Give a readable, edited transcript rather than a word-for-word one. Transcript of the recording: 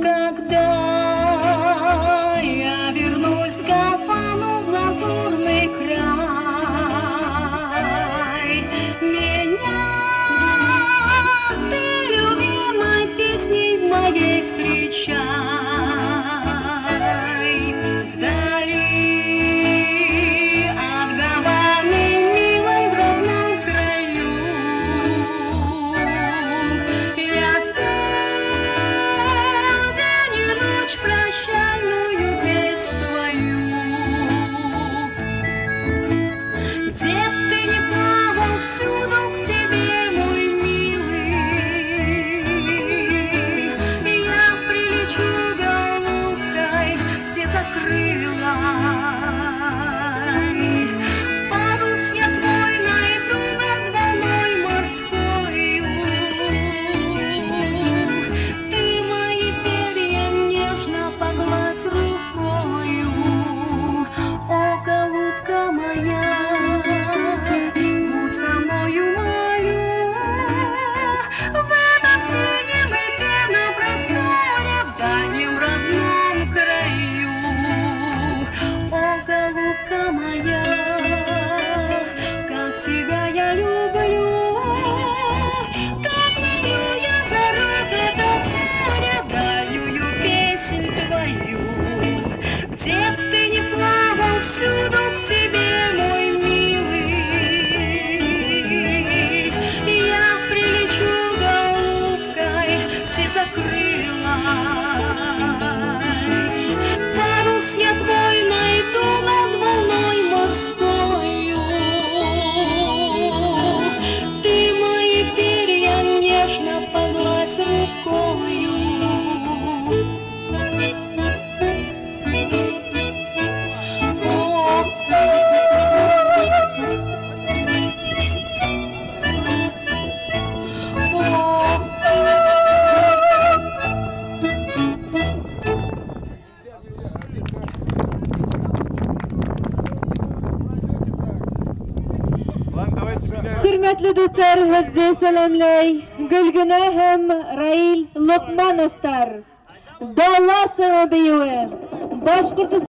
Когда я вернусь к Гавану в лазурный край, меня ты любимой песней моей встречай. Вдали от Гаваны, милой, в родном краю, я пел день и ночь прощальную песнь твою. Где б ты ни плавал, всюду к тебе, мой милый, я прилечу голубкой все закрылой. Парус я твой найду над волной морскою. Ты мои перья нежно погладь рукою. О, голубка моя, будь со мною, молю, в этом синем и пенном просторе, в дальнем родном краю. О, голубка моя, как тебя я люблю, как люблю я за рокотом моря дальнюю песнь твою. Где б ты ни плавал, всюду к тебе, мой милый, я прилечу голубкой все закрылой. Парус я твой найду над волной морскою. Ты мои перья нежно погладь рукою. Hürmetli dostlar, hizde selamlay. Gülgüne hem Rail Lokmanov'tar. Dağla sana beyoğu. Başkurtistan